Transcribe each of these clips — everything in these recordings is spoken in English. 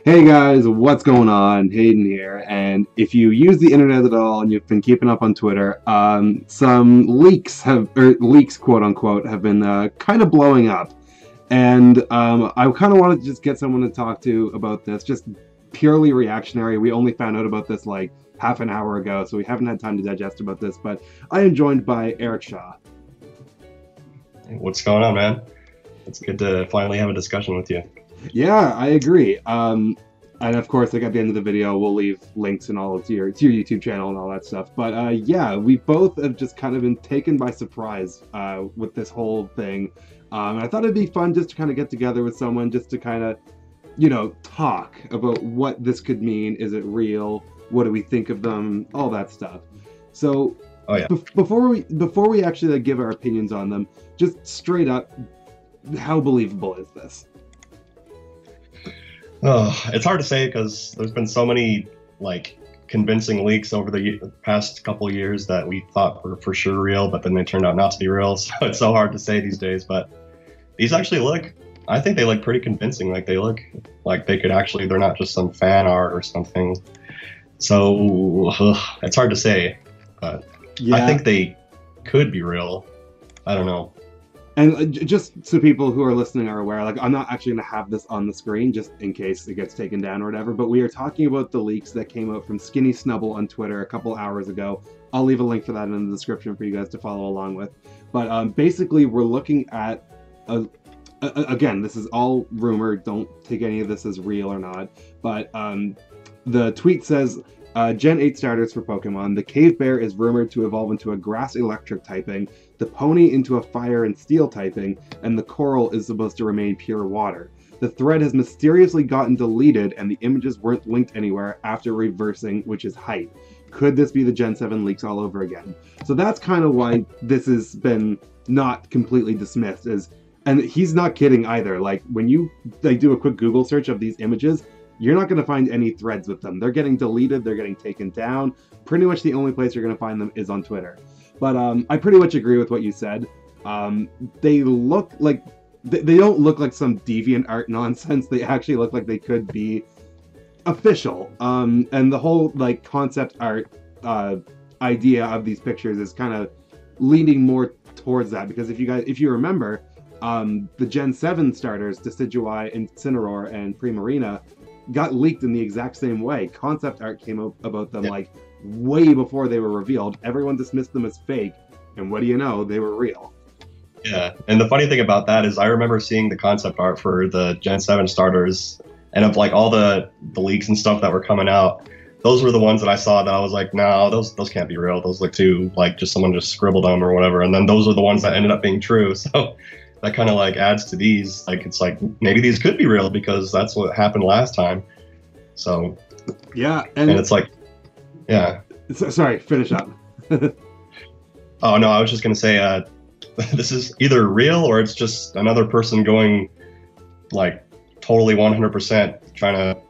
Hey guys, what's going on? Hayden here. And if you use the internet at all and you've been keeping up on Twitter, some leaks, quote unquote, have been kind of blowing up. And I kind of wanted to just get someone to talk to about this, just purely reactionary. We only found out about this like half an hour ago, so we haven't had time to digest about this. But I am joined by Eric Shaw. What's going on, man? It's good to finally have a discussion with you. Yeah, I agree. And of course, like at the end of the video, we'll leave links and all to your YouTube channel and all that stuff. But yeah, we both have just kind of been taken by surprise with this whole thing. And I thought it'd be fun just to kind of get together with someone just to kind of, talk about what this could mean. Is it real? What do we think of them? All that stuff. So Oh yeah. before we actually like, give our opinions on them, just straight up, how believable is this? Oh, it's hard to say because there's been so many like convincing leaks over the past couple of years that we thought were for sure real, but then they turned out not to be real. So it's so hard to say these days. But these actually I think they look pretty convincing. Like they look like they could actually, they're not just some fan art or something. So it's hard to say, but Yeah. I think they could be real. I don't know. And just so people who are listening are aware, like I'm not actually going to have this on the screen just in case it gets taken down or whatever, but we are talking about the leaks that came out from Skinny Snubble on Twitter a couple hours ago. I'll leave a link for that in the description for you guys to follow along with. But basically, we're looking at, again, this is all rumor. Don't take any of this as real or not. But the tweet says, Gen 8 starters for Pokemon. The Cave Bear is rumored to evolve into a Grass Electric typing, the Pony into a Fire and Steel typing, and the Coral is supposed to remain pure water. The thread has mysteriously gotten deleted and the images weren't linked anywhere after reversing, which is hype. Could this be the Gen 7 leaks all over again? So that's kind of why this has been not completely dismissed. And he's not kidding either. Like when you do a quick Google search of these images, you're not going to find any threads with them. They're getting deleted. They're getting taken down. Pretty much the only place you're going to find them is on Twitter. But I pretty much agree with what you said. They look like they don't look like some deviant art nonsense. They actually look like they could be official. And the whole like concept art idea of these pictures is kind of leaning more towards that, because if you remember, the Gen 7 starters, Decidueye, Incineroar, and Primarina, got leaked in the exact same way. Concept art came up about them like way before they were revealed. Everyone dismissed them as fake, and what do you know, they were real. Yeah, and the funny thing about that is I remember seeing the concept art for the Gen 7 starters, and of like all the leaks and stuff that were coming out, those were the ones that I saw that I was like, no, those can't be real. Those look too like just someone just scribbled them or whatever. And then those are the ones that ended up being true. So that kind of like adds to these. Like it's like maybe these could be real because that's what happened last time. So yeah, and it's like, yeah. Sorry, finish up. Oh no, I was just gonna say, this is either real or it's just another person going like totally 100% trying to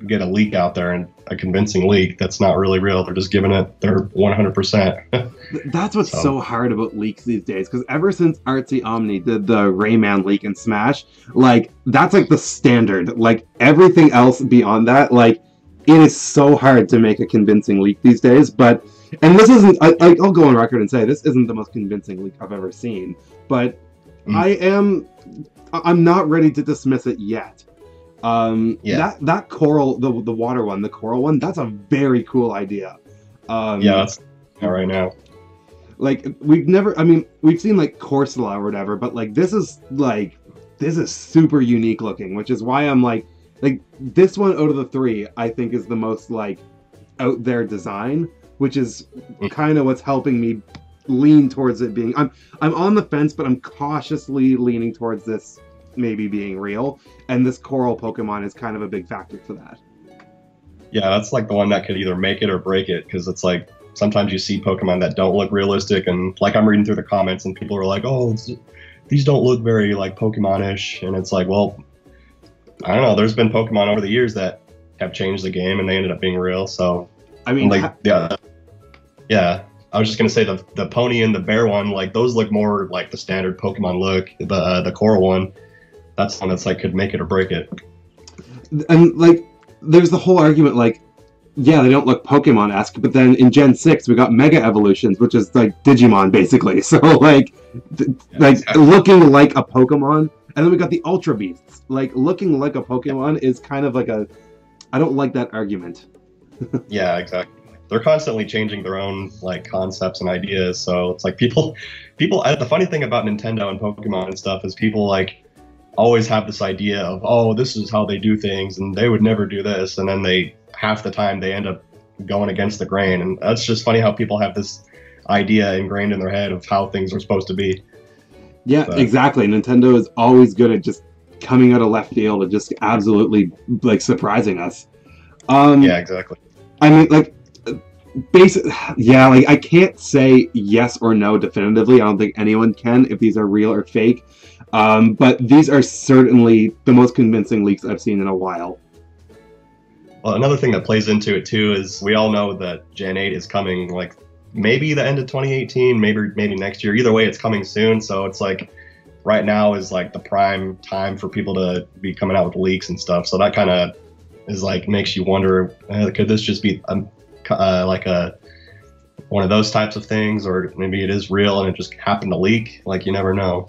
get a leak out there, and a convincing leak that's not really real. They're just giving it their 100%. That's what's so hard about leaks these days, because ever since Artsy Omni did the Rayman leak in Smash, like that's like the standard. Like everything else beyond that, like it is so hard to make a convincing leak these days. But and this isn't, I'll go on record and say this isn't the most convincing leak I've ever seen, but I'm not ready to dismiss it yet. That coral, the water one, the coral one, that's a very cool idea. Yeah, that's right now. Like we've seen like Corsola or whatever, but like this is super unique looking, which is why I'm like this one out of the three I think is the most like out there design, which is kind of what's helping me lean towards it being. I'm on the fence, but I'm cautiously leaning towards this maybe being real, and this coral Pokemon is kind of a big factor for that. Yeah, that's like the one that could either make it or break it, because it's like sometimes you see Pokemon that don't look realistic, and like I'm reading through the comments and people are like, oh, these don't look very like Pokemon-ish, and it's like, well, I don't know, there's been Pokemon over the years that have changed the game and they ended up being real. So I mean, like yeah, I was just gonna say the pony and the bear one, like those look more like the standard Pokemon look. The coral one, that's one that's like could make it or break it. And like there's the whole argument like, yeah, they don't look Pokemon-esque, but then in Gen 6 we got Mega Evolutions, which is like Digimon basically. So like looking like a Pokemon, and then we got the Ultra Beasts. Like looking like a Pokemon is kind of like a, I don't like that argument. Yeah, exactly. They're constantly changing their own like concepts and ideas. So it's like people. The funny thing about Nintendo and Pokemon and stuff is people like always have this idea of, oh, this is how they do things, and they would never do this, and then half the time they end up going against the grain, and that's just funny how people have this idea ingrained in their head of how things are supposed to be. Yeah, exactly. Nintendo is always good at just coming out of left field and just absolutely like surprising us. Yeah, exactly. I mean, like, yeah, like I can't say yes or no definitively. I don't think anyone can if these are real or fake. But these are certainly the most convincing leaks I've seen in a while. Well, another thing that plays into it too is we all know that Gen 8 is coming, like maybe the end of 2018, maybe next year. Either way, it's coming soon. So it's like right now is like the prime time for people to be coming out with leaks and stuff. So that kind of is like makes you wonder, could this just be like a one of those types of things, or maybe it is real and it just happened to leak? Like you never know.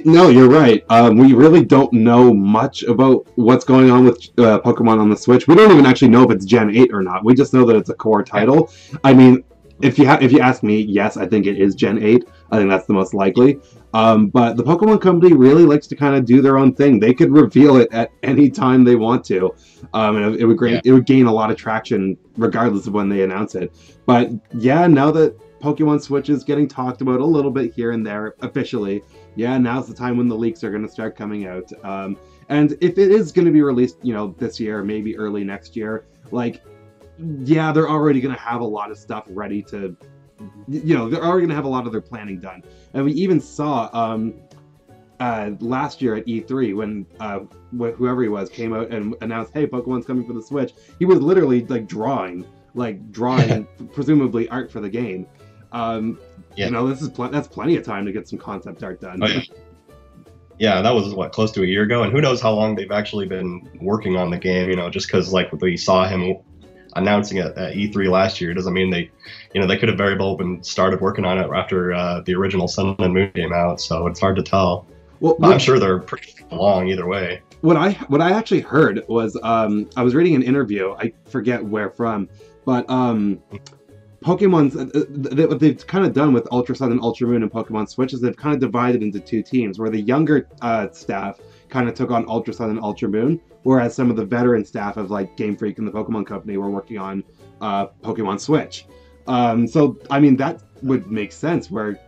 No, you're right. We really don't know much about what's going on with Pokemon on the Switch. We don't even actually know if it's Gen 8 or not. We just know that it's a core title. I mean, if you ask me, yes, I think it is Gen 8. I think that's the most likely. But the Pokemon Company really likes to kind of do their own thing. They could reveal it at any time they want to. And it would gain a lot of traction regardless of when they announce it. But yeah, now that Pokemon Switch is getting talked about a little bit here and there officially, yeah, now's the time when the leaks are going to start coming out. And if it is going to be released, this year, maybe early next year, like, yeah, they're already going to have a lot of stuff ready to, they're already going to have a lot of their planning done. And we even saw last year at E3 when whoever he was came out and announced, hey, Pokemon's coming for the Switch. He was literally drawing presumably art for the game. That's plenty of time to get some concept art done. Oh, yeah. Yeah, that was close to a year ago, and who knows how long they've actually been working on the game. Just because we saw him announcing it at E3 last year doesn't mean they could have very well been started working on it after the original Sun and Moon came out. So it's hard to tell. Well, I'm sure they're pretty long either way. What I actually heard was I was reading an interview. I forget where from, but Pokemon's what they've kind of done with Ultra Sun and Ultra Moon and Pokemon Switch is they've kind of divided into two teams, where the younger staff kind of took on Ultra Sun and Ultra Moon, whereas some of the veteran staff of like Game Freak and the Pokemon Company were working on Pokemon Switch. So I mean that would make sense, where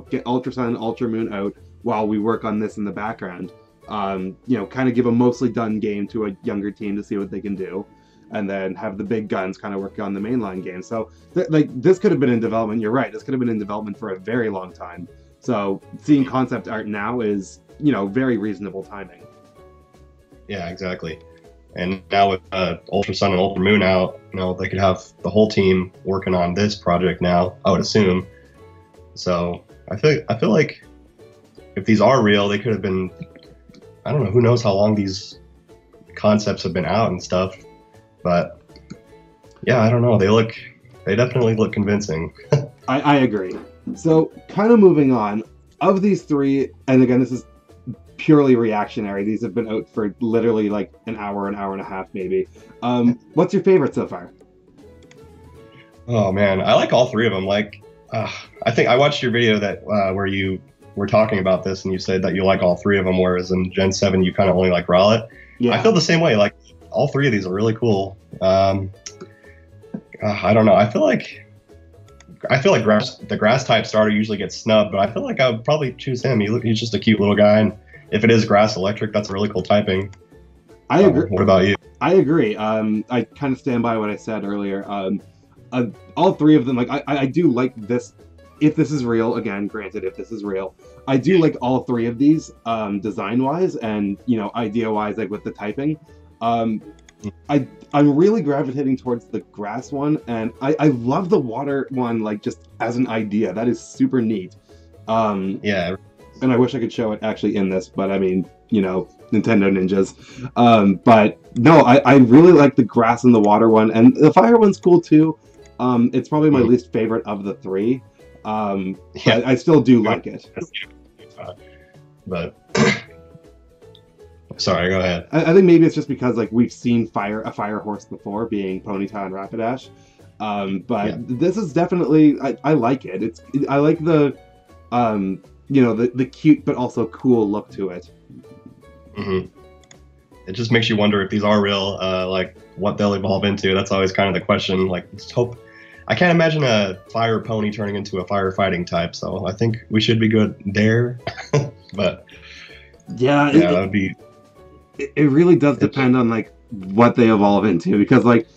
get Ultra Sun and Ultra Moon out while we work on this in the background. Kind of give a mostly done game to a younger team to see what they can do, and then have the big guns kind of work on the mainline game. So this could have been in development. You're right. This could have been in development for a very long time. So seeing concept art now is, very reasonable timing. Yeah, exactly. And now with Ultra Sun and Ultra Moon out, they could have the whole team working on this project now, I would assume. So I feel like if these are real, they could have been, I don't know, who knows how long these concepts have been out and stuff. But yeah, I don't know. They definitely look convincing. I agree. So kind of moving on, of these three, and again, this is purely reactionary. These have been out for literally like an hour and a half, maybe. What's your favorite so far? Oh man, I like all three of them. Like, I think I watched your video that where you were talking about this, and you said that you like all three of them, whereas in Gen 7 you kind of only like Rowlet. Yeah. I feel the same way. Like, all three of these are really cool. I don't know. I feel like the grass type starter usually gets snubbed, but I feel like I would probably choose him. He's just a cute little guy, and if it is grass electric, that's a really cool typing. I agree. What about you? I agree. I kind of stand by what I said earlier. All three of them, like I do like this. If this is real, again, granted, if this is real, I do like all three of these design-wise and idea-wise, like with the typing. I'm really gravitating towards the grass one, and I love the water one, like just as an idea. That is super neat. Yeah, and I wish I could show it actually in this, but I mean, you know, Nintendo ninjas. But no, I really like the grass and the water one, and the fire one's cool too. It's probably my least favorite of the three. But I still do like it. But sorry, go ahead. I think maybe it's just because like we've seen a fire horse before, being Ponyta and Rapidash. But this is definitely I like it. I like the you know, the cute but also cool look to it. It just makes you wonder if these are real, like what they'll evolve into. That's always kind of the question. Like, just hope. I can't imagine a fire pony turning into a firefighting type, so I think we should be good there. But yeah, that would be. It really does depend on like what they evolve into, because like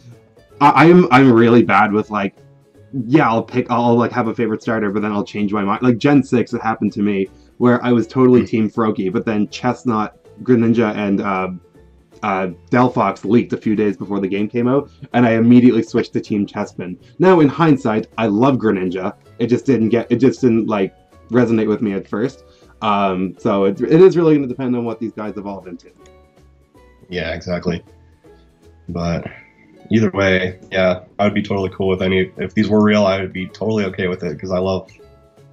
I'm really bad with like, yeah, I'll like have a favorite starter, but then I'll change my mind. Like Gen 6, it happened to me where I was totally Team Froakie, but then Chestnut, Greninja, and Delphox leaked a few days before the game came out, and I immediately switched to Team Chespin. Now, in hindsight, I love Greninja. It just didn't like resonate with me at first. So it is really going to depend on what these guys evolve into. Yeah, exactly. But either way, yeah, I would be totally cool with if these were real, I would be totally okay with it, because I love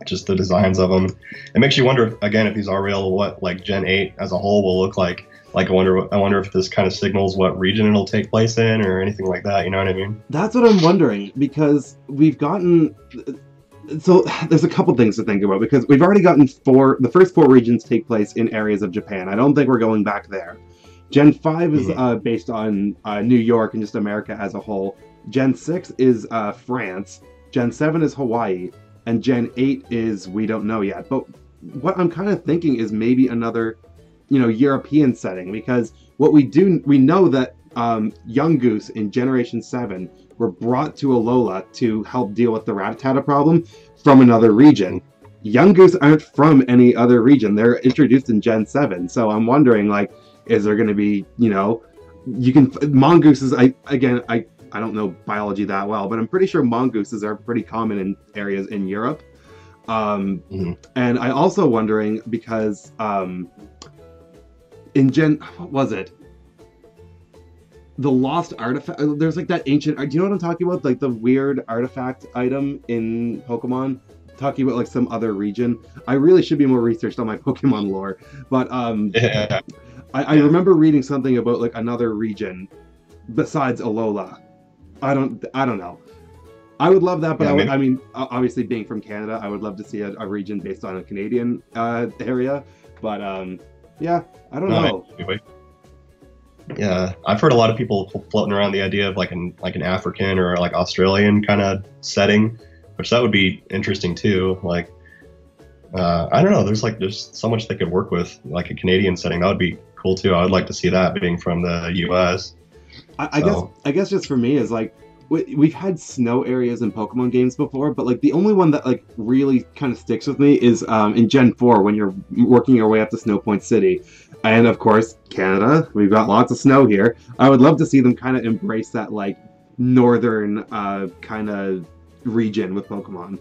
just the designs of them. It makes you wonder, again, if these are real, what like Gen 8 as a whole will look like. Like I wonder if this kind of signals what region it'll take place in or anything like that. You know what I mean? That's what I'm wondering, because we've gotten. So there's a couple things to think about, because we've already gotten the first 4 regions take place in areas of Japan. I don't think we're going back there. Gen 5 is based on New York and just America as a whole. Gen 6 is France. Gen 7 is Hawaii. And Gen 8 is we don't know yet. But what I'm kind of thinking is maybe another, you know, European setting, because we know that Yungoos in Generation 7 were brought to Alola to help deal with the Rattata problem from another region. Yungoos aren't from any other region. They're introduced in Gen 7. So I'm wondering, like, is there going to be, you know, mongooses, I don't know biology that well, but I'm pretty sure mongooses are pretty common in areas in Europe. And I also wondering, because in what was it? The lost artifact. There's like that ancient. Do you know what I'm talking about? Like the weird artifact item in Pokemon. Talking about like some other region. I really should be more researched on my Pokemon lore, but I remember reading something about like another region besides Alola. I don't know. I would love that, but I mean, obviously being from Canada, I would love to see a region based on a Canadian area. But yeah, I don't know. Anyway. Yeah, I've heard a lot of people floating around the idea of like an African or like Australian kind of setting, which that would be interesting too. Like, I don't know. There's so much they could work with, like a Canadian setting. That would be cool too. I would like to see that, being from the U.S. I guess just for me is like, we've had snow areas in Pokemon games before, but like the only one that like really kind of sticks with me is in Gen 4 when you're working your way up to Snowpoint City. And of course, Canada, we've got lots of snow here. I would love to see them kind of embrace that like northern kind of region with Pokemon.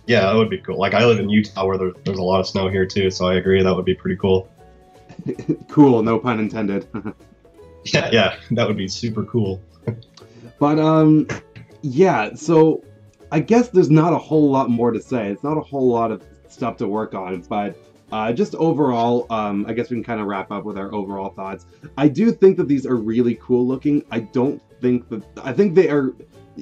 Yeah, that would be cool. Like I live in Utah where there's a lot of snow here too, so I agree that would be pretty cool. Cool, no pun intended. Yeah, that would be super cool. But yeah, so I guess there's not a whole lot more to say. It's not a whole lot of stuff to work on, but just overall, I guess we can kind of wrap up with our overall thoughts. I do think that these are really cool looking. I think they are,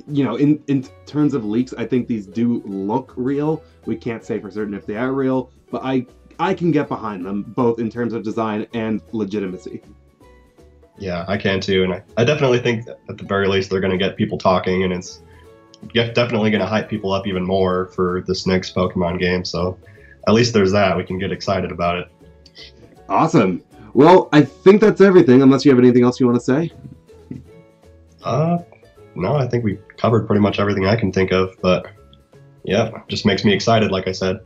you know, in terms of leaks, I think these do look real. We can't say for certain if they are real, but I can get behind them, both in terms of design and legitimacy. Yeah, I can too, and I definitely think that at the very least they're going to get people talking, and it's definitely going to hype people up even more for this next Pokemon game. So at least there's that. We can get excited about it. Awesome. Well, I think that's everything, unless you have anything else you want to say. No, I think we covered pretty much everything I can think of, but yeah, just makes me excited, like I said.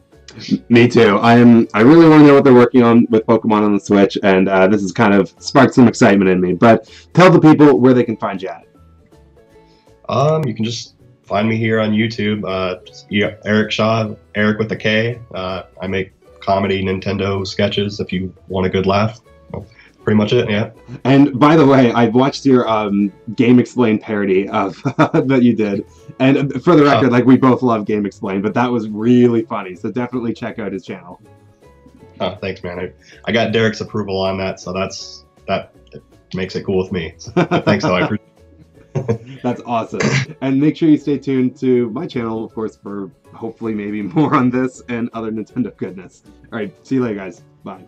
Me too. I really want to know what they're working on with Pokemon on the Switch, and this has kind of sparked some excitement in me. But tell the people where they can find you at. You can just find me here on YouTube. Eric Shaw, Eric with a K. I make comedy Nintendo sketches if you want a good laugh. Well, pretty much it, yeah. And by the way, I watched your Game Explain parody of that you did, and for the record, like we both love Game Explain, but that was really funny. So definitely check out his channel. Oh, thanks, man. I got Derek's approval on that, so that makes it cool with me. So, thanks, though. I appreciate it. That's awesome. And make sure you stay tuned to my channel, of course, for hopefully maybe more on this and other Nintendo goodness. All right, see you later, guys. Bye.